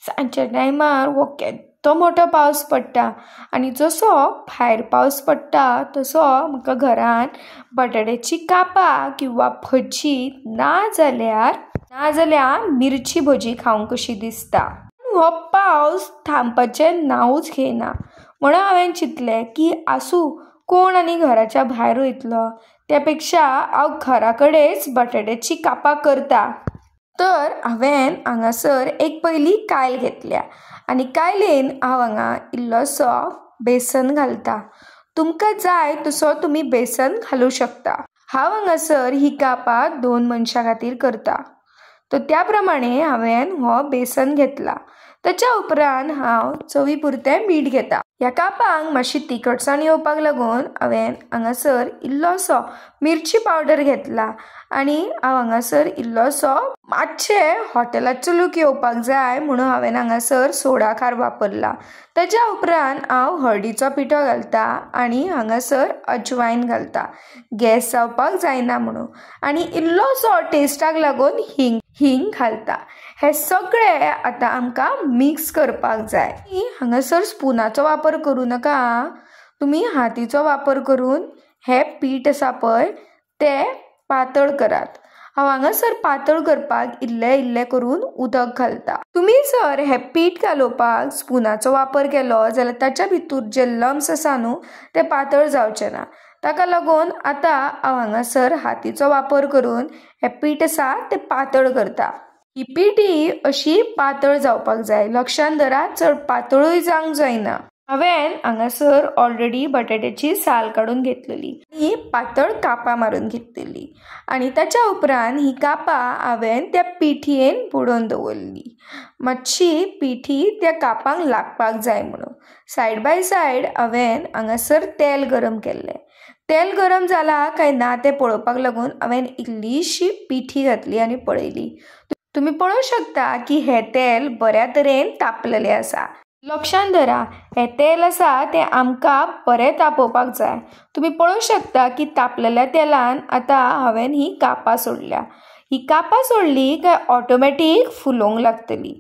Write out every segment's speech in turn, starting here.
सांजच्या टायमार हो केदो मोठो पावस पडटा आनी जसो भायर पावस पडटा तसो म्हाका घरान बटाट्याची कापां किंवा भजी नाजाल्यार मिरची भजी खावंक कशी दिसता। हो पावस थांबपाचें नांवूच घेयना म्हणून हांवें चिंतलें की आसूं कोण आनी घराच्या भायर वयतलो त्या पेक्षा हांव घरा कडेच बटाट्याची कापां करता। तर हांवें हांगासर एक पयली कायल घेतल्या आनी कायलेन हांव हांगा इल्लोसो बेसन घालता। तुमकां जाय तसो तुमी बेसन घालूं शकता। हांव हांगासर ही कापां 2 मनशां खातीर करता। तर त्या प्रमाणे हांवें हो बेसन घेतला। ताच्या उपरांत हांव चवी पुरतें मीठ घेता। ह्या कापांक मातशी तिखटसाण येवपाक लागून हांवें हांगासर इल्लोसो मिरची पावडर घेतला आनी हांव हांगासर इल्लोसो मातशें हॉटेलाचो लूक येवपाक जाय म्हणून हांवें हांगासर सोडा खार वापरला। ताच्या उपरांत हांव हळदीचो पिठो घालता आनी हांगासर अजवायन घालता गॅस जावपाक जायना म्हणून आनी इल्लोसो टेस्टाक लागून हिंग घालता। हे सगळें आतां आमकां मिक्स करपाक जाय। हांगासर स्पुनाचो वापर करूं नाका, तुमी हातीचो वापर करून हे पीठ आसा पळय तें पातळ करात। हांव हांगासर पातळ करपाक इल्लें करून उदक घालता। तुमी जर हे पीठ घालोवपाक स्पुनाचो वापर केलो जाल्यार ताच्या भितर जे लम्स आसा न्हू ते पातळ जावचे ना। ताका लागून आतां हांव हांगासर हातीचो वापर करून हे पीठ आसा तें पातळ करता। ही पिठी अशी पातळ जावपाक जाय, लक्षांत दवरात चड पातळूय जावंक जायना। हांवें हांगासर ऑलरेडी बटाट्याची साल काडून घेतलेली ही पातळ कापां मारून घेतलेली आनी ताच्या उपरांत ही कापां हांवें त्या पिठयेन बुडोवन दवरली। मातशी पिठी त्या कापांक लागपाक जाय म्हणून सायड बाय सायड हांवें हांगासर तेल गरम केल्लें। तेल गरम जाला काय ना तें पळोवपाक लागून हांवें इल्लीशी पिठी घातली आनी पळयली। तुमी पळोवंक शकता की हे तेल बऱ्या तरेन तापलेलें आसा। लक्षांत दवरा हे तेल आसा तें आमकां बरें तापोवपाक जाय। तुमी पळोवंक शकता की तापलेल्या तेलान आतां हांवें ही कापां सोडल्या। ही कापां सोडली काय ऑटोमॅटीक फुलोंक लागतली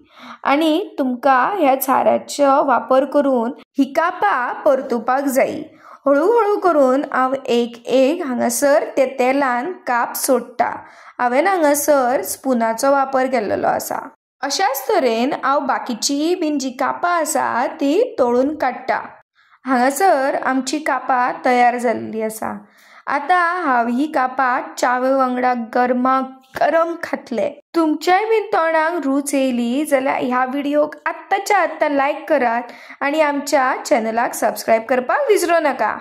आनी तुमकां ह्या झाराचो वापर करून ही कापां परतुपाक जायी। हळू करून हांव एक हांगासर ते तेलान काप सोडटा। हांवें हांगासर स्पुनाचो वापर केल्लो आसा। अशाच तरेन हांव बाकीची बीन जी कापां आसा ती तळून काडटा। हांगासर आमची कापां तयार जाल्ली आसा। आतां हांव ही कापां च्यावे वांगडा गरमागरम खातलें। तुमच्याय बीन तोंडाक रूच येयली जाल्यार ह्या व्हिडिओक आत्ताच्या आत्तां लायक करात आनी आमच्या चॅनलाक सबस्क्रायब करपाक विसरूं नाका।